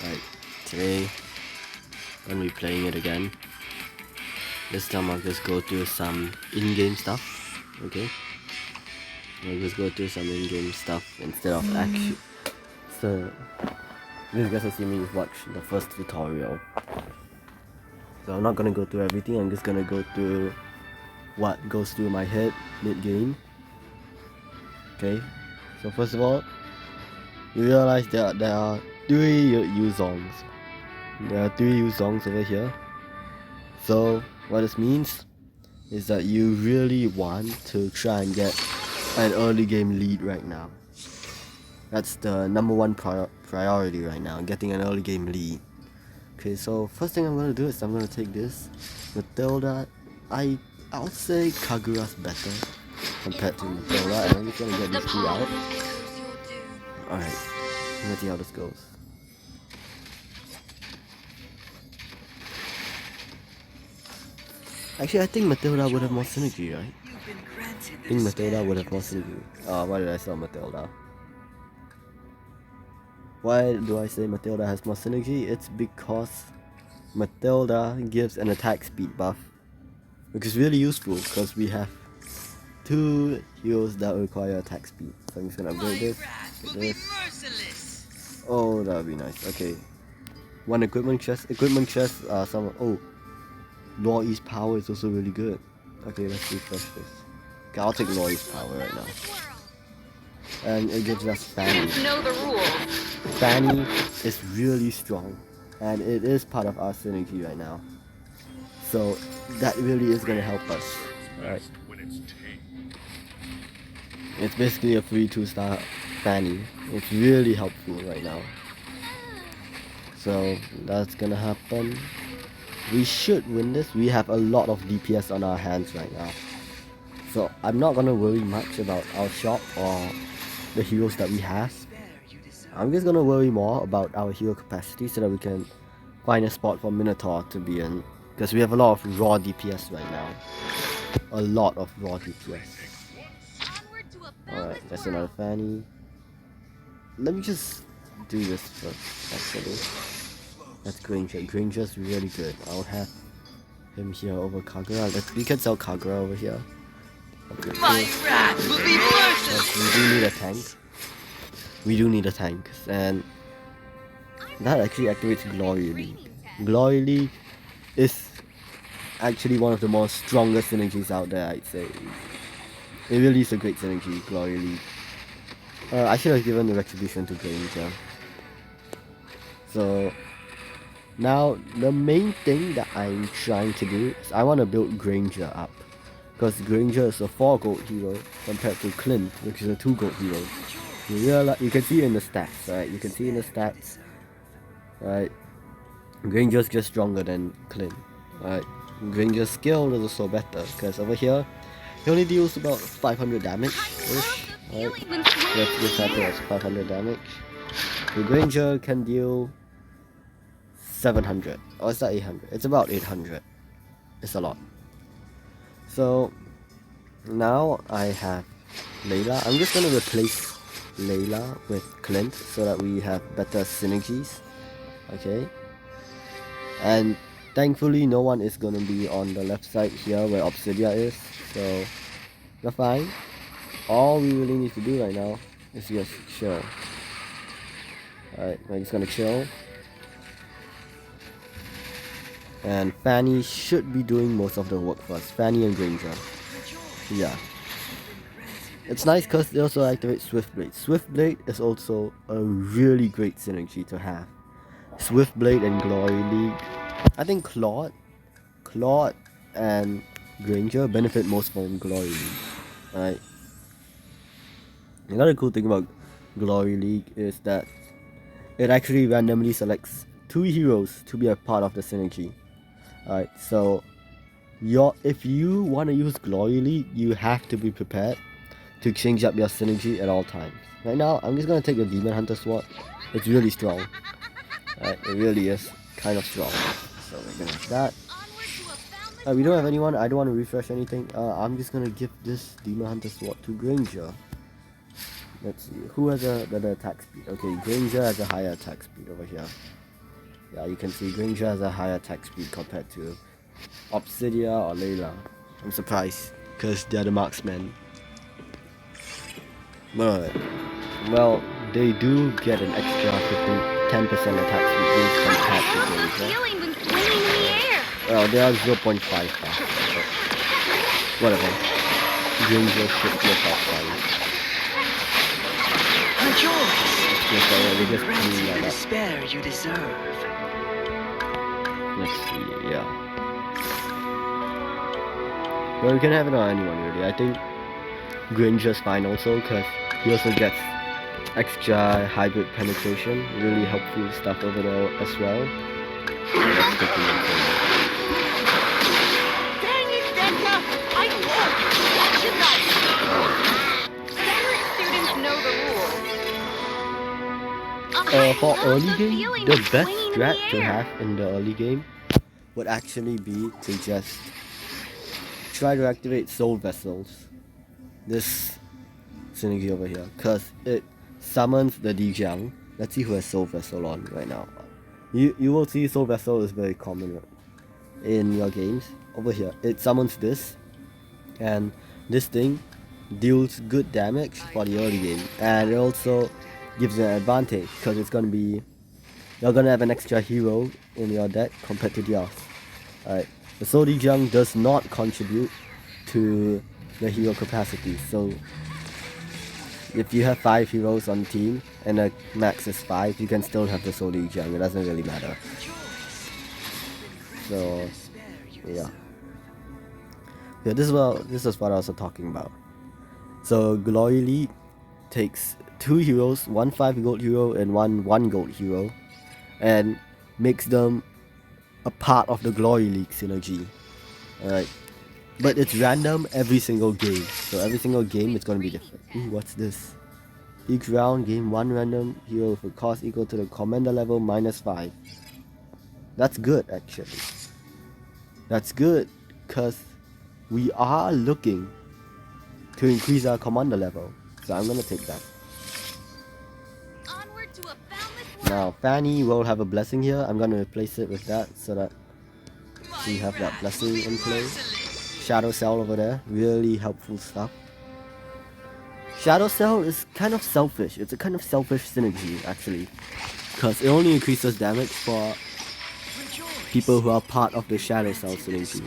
Right, today I'm gonna be playing it again. This time I'll just go through some in-game stuff, okay? I'll just go through some in-game stuff instead of action. So, you guys assuming you've watched the first tutorial. So I'm not gonna go through everything, I'm just gonna go through what goes through my head mid-game. Okay, so first of all, you realize that there are 3 Yuzongs. There are 3 Yuzongs over here. So what this means is that you really want to try and get an early game lead right now. That's the number 1 priority right now, getting an early game lead. Okay, so first thing I'm gonna do is I'm gonna take this Matilda. I would say Kagura's better compared to Matilda, and I'm just gonna get these 2 out. Alright, let's see how this goes. Actually, I think Matilda would have more synergy, right? I think Matilda would have more synergy. Why did I say Matilda? Why do I say Matilda has more synergy? It's because Matilda gives an attack speed buff, which is really useful because we have 2 heroes that require attack speed. So I'm just gonna upgrade this. Oh, that would be nice. Okay. 1 equipment chest. Equipment chest, Law East power is also really good. Okay, let's refresh this. Okay, I'll take Law East power right now. And it gives us Fanny. Fanny is really strong, and it is part of our synergy right now. So that really is gonna help us. Alright. It's basically a free 2-star Fanny. It's really helpful right now. So that's gonna happen. We should win this. We have a lot of DPS on our hands right now. So I'm not gonna worry much about our shop or the heroes that we have. I'm just gonna worry more about our hero capacity so that we can find a spot for Minotaur to be in. Because we have a lot of raw DPS right now. A lot of raw DPS. Alright, that's another Fanny. Let me just do this first, actually. That's Granger. Granger's really good. I'll have him here over Kagura. We can sell Kagura over here. Okay, my wrath will be merciless. We do need a tank. We do need a tank, and that actually activates Glory League. Glory League is actually one of the most strongest synergies out there, I'd say. It really is a great synergy, Glory League. I should have given the Retribution to Granger. So now the main thing that I'm trying to do is I want to build Granger up. Because Granger is a 4 gold hero compared to Clint, which is a 2 gold hero. You can see it in the stats, right? You can see in the stats, right? Granger's just stronger than Clint, right? Granger's skill is also better, because over here, he only deals about 500 damage-ish, right? Let's just have it as 500 damage. The Granger can deal 700, or is that 800? It's about 800. It's a lot. So now I have Layla. I'm just gonna replace Layla with Clint so that we have better synergies. Okay. And thankfully no one is gonna be on the left side here where Obsidia is. So we're fine. All we really need to do right now is just chill. Alright, we're just gonna chill. And Fanny should be doing most of the work for us. Fanny and Granger. Yeah. It's nice because they also activate Swiftblade. Swiftblade is also a really great synergy to have. Swiftblade and Glory League. I think Claude and Granger benefit most from Glory League. Right. Another cool thing about Glory League is that it actually randomly selects 2 heroes to be a part of the synergy. Alright, so if you want to use Glory League, you have to be prepared to change up your synergy at all times. Right now, I'm just gonna take the Demon Hunter Sword. It's really strong. Right, it really is kind of strong. So we're gonna have that. We don't have anyone. I don't want to refresh anything. I'm just gonna give this Demon Hunter Sword to Granger. Let's see. Who has a better attack speed? Okay, Granger has a higher attack speed over here. Yeah, you can see Granger has a higher attack speed compared to Obsidia or Layla. I'm surprised, because they're the marksmen. But, well, they do get an extra 10% attack speed boost compared to Granger. Well, they are 0.5 fast, but whatever. Granger should look out fine. They just clean that up. Despair you deserve. Let's see, yeah. Well, we can have it on anyone really. I think Granger's fine also, because he also gets extra hybrid penetration, really helpful stuff over there as well. Let's take him in. Dang it, Becca! I won't! Watch your dice! Standard students know the rules. For early game, the best strat to have in the early game would actually be to just try to activate Soul Vessels. This synergy over here, because it summons the Dijiang. Let's see who has Soul Vessel on right now. You will see Soul Vessel is very common in your games. Over here, it summons this, and this thing deals good damage for the early game, and it also gives you an advantage because it's gonna be, you're gonna have an extra hero in your deck compared to yours. Alright, the Soul Dijiang does not contribute to the hero capacity, so if you have 5 heroes on the team and the max is 5, you can still have the Soul Dijiang, it doesn't really matter. So yeah, this is what I was talking about. So Glory League takes 2 heroes, 1 5 gold hero and 1 gold hero, and makes them a part of the Glory League synergy. Alright, but it's random every single game, so every single game it's gonna be different. Ooh, what's this? Each round, gain 1 random hero with a cost equal to the commander level -5. That's good actually. That's good, because we are looking to increase our commander level, so I'm gonna take that. Now Fanny will have a blessing here. I'm gonna replace it with that so that we have that blessing in play. Shadow Cell over there, really helpful stuff. Shadow Cell is kind of selfish. It's a kind of selfish synergy actually, because it only increases damage for people who are part of the Shadow Cell synergy.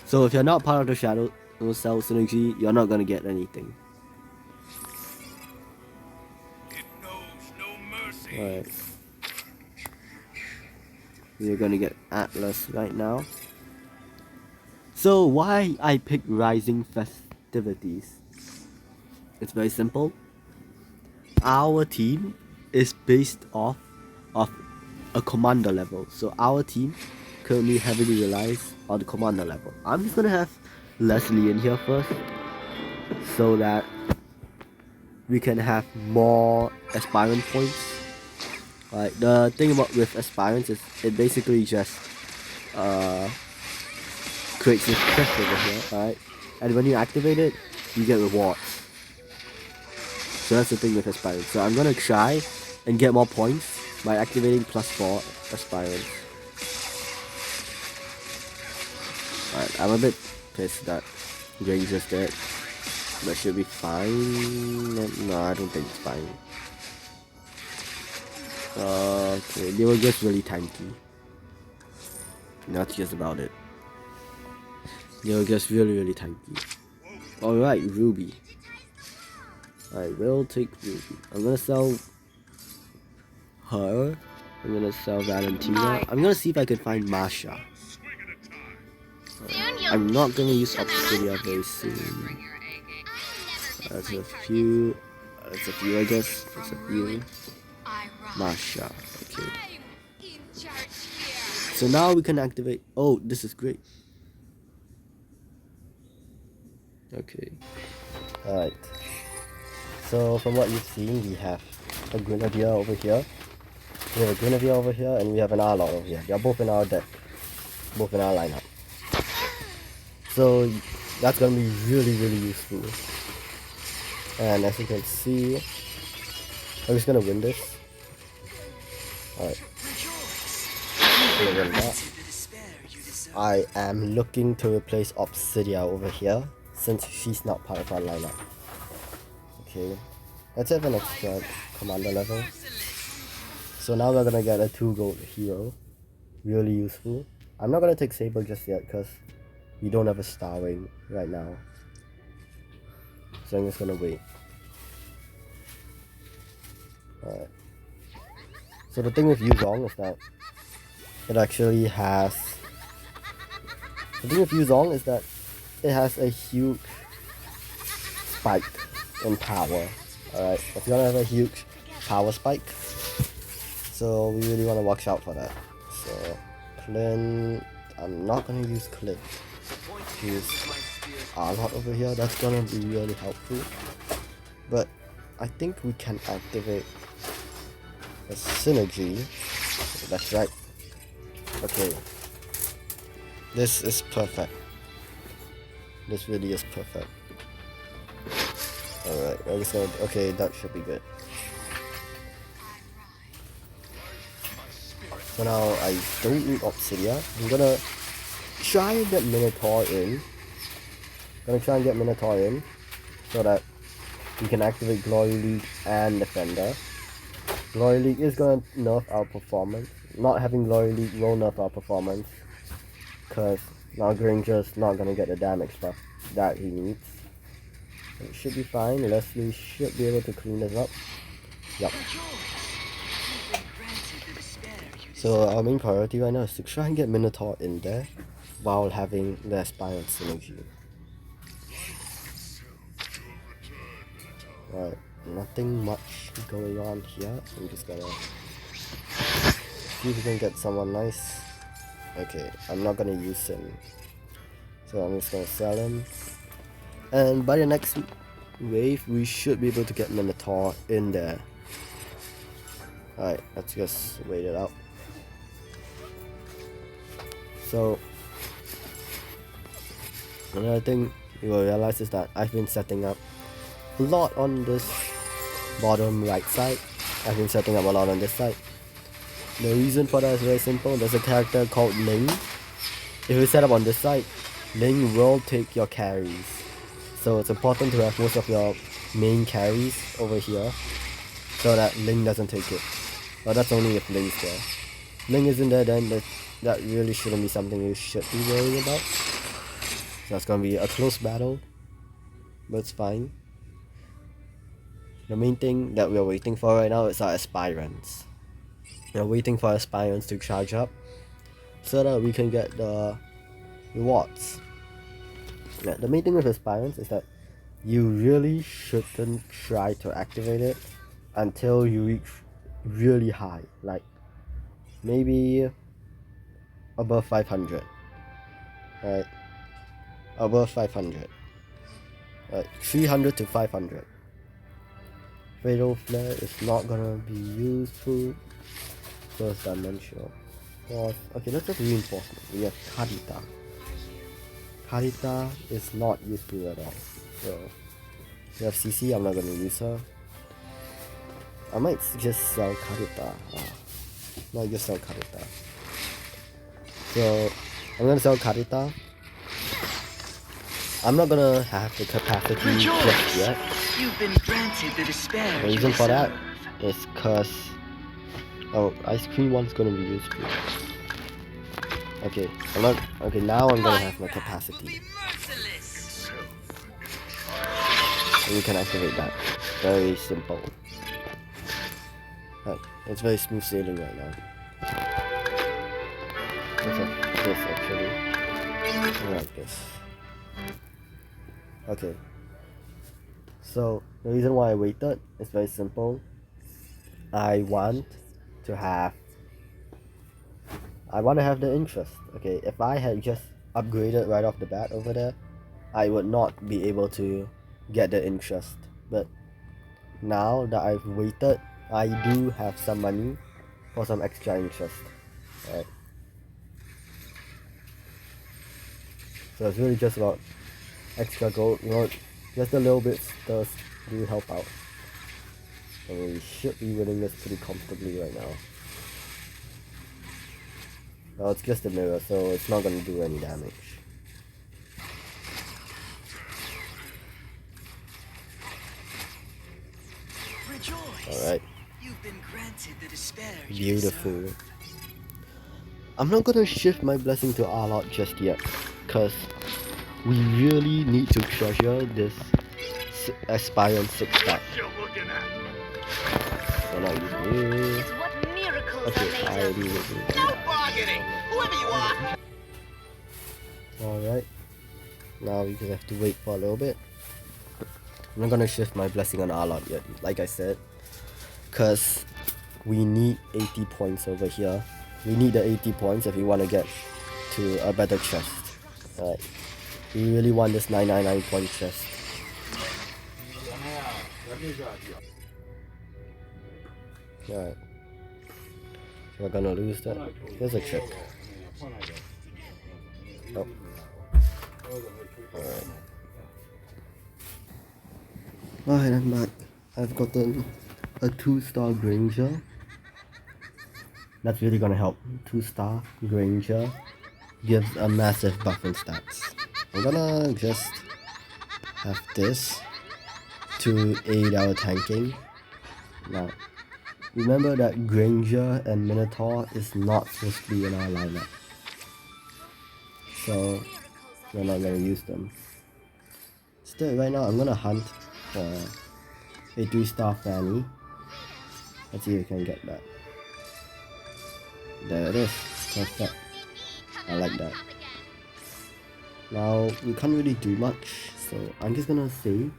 So if you're not part of the Shadow Cell synergy, you're not gonna get anything. Alright. We're gonna get Atlas right now. So why I picked Rising Festivities? It's very simple. Our team is based off of a commander level. So our team currently heavily relies on the commander level. I'm just gonna have Leslie in here first, so that we can have more aspirant points. Right, the thing with aspirants is it basically just creates this chest over here, alright? And when you activate it, you get rewards. So that's the thing with aspirants. So I'm gonna try and get more points by activating +4 aspirants. Alright, I'm a bit pissed that Granger's dead. That should be fine. No, I don't think it's fine. Okay, they were just really tanky. That's just about it. They were just really tanky. Alright, Ruby. I will take Ruby. I'm gonna sell her. I'm gonna sell Valentina. I'm gonna see if I can find Masha. I'm not gonna use Obsidia very soon. That's a few. I guess. That's a few. Masha. Okay. So now we can activate. Oh, this is great. Okay. Alright. So from what you've seen, we have a Grenadier over here. We have a Grenadier over here, and we have an Arlord over here. They are both in our deck. Both in our lineup. So that's gonna be really useful. And as you can see, I'm just gonna win this. Alright. other than that, I am looking to replace Obsidia over here since she's not part of our lineup. Okay, let's have an extra commander level. So now we're gonna get a 2 gold hero. Really useful. I'm not gonna take Saber just yet because we don't have a Star Wing right now. So I'm just gonna wait. Alright. So the thing with Yuzong is that it actually has... The thing with Yuzong is that it has a huge spike in power. Alright, it's gonna have a huge power spike. So we really want to watch out for that. So Clint... I'm not gonna use Clint. Use Arlott over here. That's gonna be really helpful. But I think we can activate a synergy. That's right. Okay. This is perfect. This really is perfect. Alright, I'm just gonna... Okay, that should be good. So now I don't need Obsidia. I'm gonna try and get Minotaur in. So that we can activate Glory League and Defender. Glory League is gonna nerf our performance. Not having Glory League will nerf our performance. Cause now Granger's not gonna get the damage stuff that he needs. It should be fine. Leslie should be able to clean this up. Yup. So our main priority right now is to try and get Minotaur in there while having the Aspirant synergy. Right, nothing much going on here. I'm just gonna see if we can get someone nice. Okay, I'm not gonna use him. So I'm just gonna sell him. And by the next wave, we should be able to get Minotaur in there. Alright, let's just wait it out. So, another thing you will realize is that I've been setting up a lot on this bottom right side. I've been setting up a lot on this side. The reason for that is very simple. There's a character called Ling. If you set up on this side, Ling will take your carries. So it's important to have most of your main carries over here so that Ling doesn't take it. But that's only if Ling's there. Ling isn't there, then that really shouldn't be something you should be worrying about. So that's gonna be a close battle, but it's fine. The main thing that we're waiting for right now is our Aspirants. We're waiting for Aspirants to charge up so that we can get the rewards. Yeah, the main thing with Aspirants is that you really shouldn't try to activate it until you reach really high, like maybe above 500. Right, above 500. Right, 300 to 500. Fatal Flare is not gonna be useful. First dimensional. Okay, let's just reinforcement. We have Kadita. Kadita is not useful at all. So we have CC. I'm not gonna use her. I might just sell Kadita. Might just sell Kadita. So I'm gonna sell Kadita. I'm not gonna have the capacity just yet. You've been granted the despair. The reason for that is cause Ice Cream one's gonna be useful. Okay, okay, now I'm gonna have my capacity. And we can activate that. Very simple. Right, it's very smooth sailing right now. Let's have this actually. I like this. Okay. So the reason why I waited is very simple. I want to have the interest. Okay, if I had just upgraded right off the bat over there, I would not be able to get the interest. But now that I've waited, I do have some money for some extra interest. Right. So it's really just about extra gold, you know, just a little bit does do help out. And we should be winning this pretty comfortably right now. Well, it's just a mirror, so it's not gonna do any damage. Rejoice. Alright, You've been granted the despair you beautiful. deserve. I'm not gonna shift my blessing to Arlot just yet, cause we really need to treasure this Aspiron 6 stack. So now you do. Is what miracles Okay, are I made do of. it. No bargaining! Whoever you are! Alright. Now we just have to wait for a little bit. I'm not gonna shift my blessing on Arlot yet, like I said. Cause we need 80 points over here. We need the 80 points if we want to get to a better chest. Alright. We really want this 999 point chest. Alright. So we're gonna lose that. Here's a trick. Oh. Alright. Alright, I'm back. I've gotten a 2-star Granger. That's really gonna help. 2-star Granger gives a massive buff in stats. I'm gonna just have this to aid our tanking. Now, remember that Granger and Minotaur is not supposed to be in our lineup. So, we're not gonna use them. Instead, right now, I'm gonna hunt for a 3-star Fanny. Let's see if we can get that. There it is. Perfect. I like that. Now, we can't really do much, so I'm just gonna save.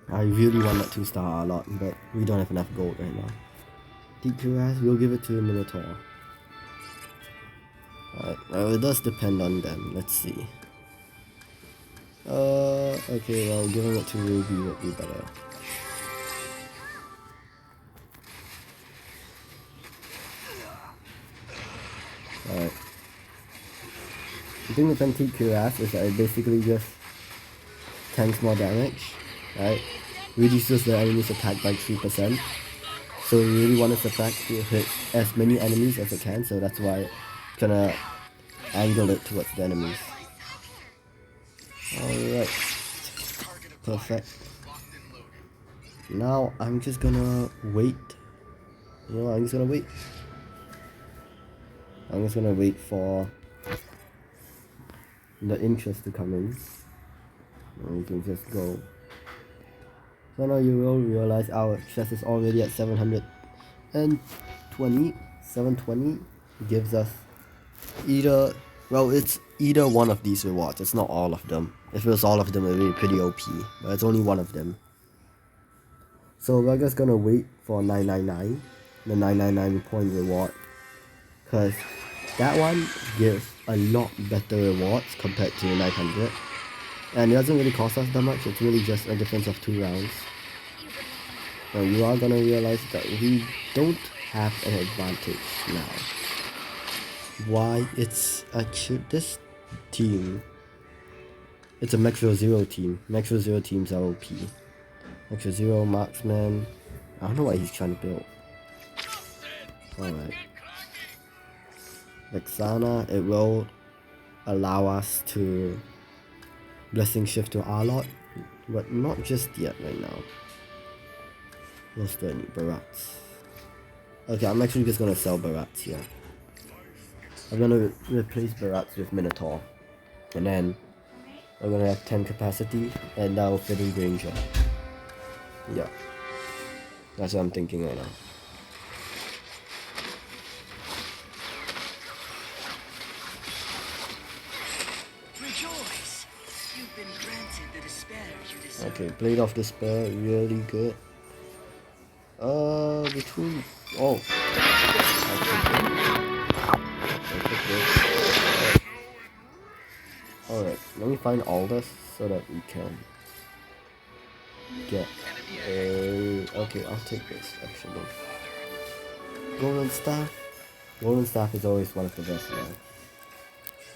I really want that 2-star a lot, but we don't have enough gold right now. Deep Cuirass, we'll give it to Minotaur. Alright, well, it does depend on them. Let's see. Okay, well, giving it to Ruby would be better. Alright. The thing with Antique Cuirass is that it basically just tanks more damage, right? Reduces the enemy's attack by 3%. So we really want this attack to hit as many enemies as it can, so that's why it's gonna angle it towards the enemies. Alright. Perfect. Now I'm just gonna wait. You know, I'm just gonna wait. I'm just gonna wait for the interest to come in. And we can just go. So now you will realize our chest is already at 720. 720 gives us either, well, it's either one of these rewards. It's not all of them. If it was all of them, it would be pretty OP. But it's only one of them. So we're just gonna wait for 999, the 999 point reward. Because that one gives a lot better rewards compared to 900. And it doesn't really cost us that much, it's really just a difference of 2 rounds. Now you are gonna realize that we don't have an advantage now. Why? It's actually this team. It's a Metro Zero team. Metro Zero teams are OP. Metro Zero, Marksman. I don't know what he's trying to build. Alright. Vexana, it will allow us to Blessing Shift to Arlot, but not just yet right now. What else do I need? Barats. Okay, I'm actually just gonna sell Barats here. I'm gonna replace Barats with Minotaur. And then we're gonna have 10 capacity and that will fit in Granger. Yeah. That's what I'm thinking right now. Rejoice. You've been granted the despair you deserve. Okay, Blade of Despair, really good. Between... Oh. Alright, let me find Aldous so that we can get a... Okay, I'll take this actually. Golden Staff. Golden Staff is always one of the best now.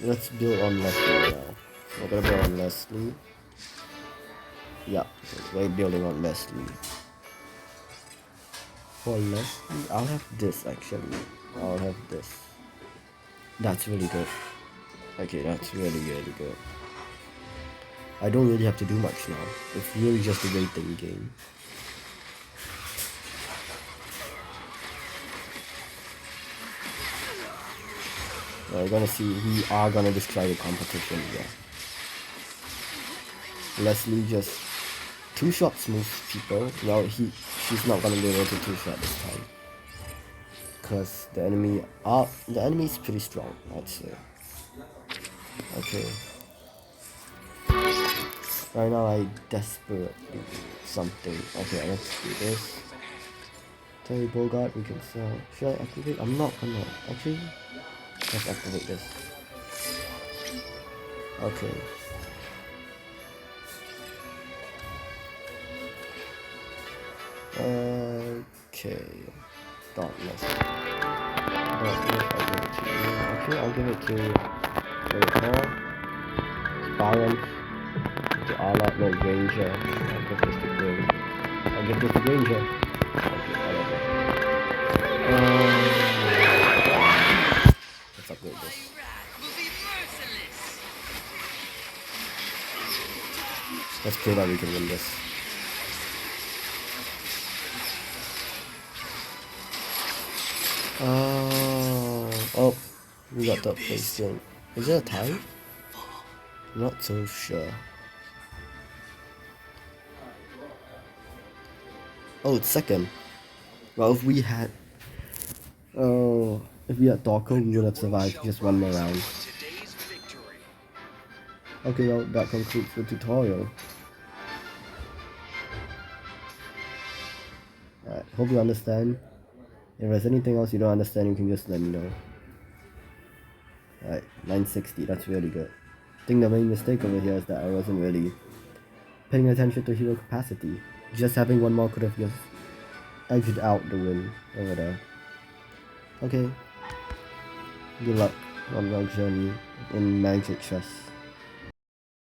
Let's build on Leslie now. We're gonna build on Leslie. Yeah, we're building on Leslie. For Leslie, I'll have this actually. I'll have this. That's really good. Okay, that's really good. I don't really have to do much now. It's really just a waiting game. We're gonna see. We are gonna destroy the competition here. Leslie just two shots most people. Well, she's not gonna be able to two shot this time, cause the enemy is pretty strong, I'd say. Okay. Right now I desperately need something. Okay, let's do this. Terry Bogard, we can sell. Should I activate? I'm not gonna. Actually, let's activate this. Okay. Okay. Darkness. I'll give it to you. Okay, I'll give it to Paul. Byron. To Arlott, no, Ranger. I'll give this to Grim. I'll give this to Ranger. Okay, whatever. Let's upgrade this. will be merciless. Let's pray that we can win this. Oh, we got that place still. Is there a tie? Not so sure. Oh, it's second. Well, if we had Dorko, we would have survived just one more round. Okay, well, that concludes the tutorial. Alright, hope you understand. If there's anything else you don't understand, you can just let me know. Alright, 960, that's really good. I think the main mistake over here is that I wasn't really paying attention to hero capacity. Just having one more could have just edged out the win over there. Okay. Good luck on your journey in Magic Chess.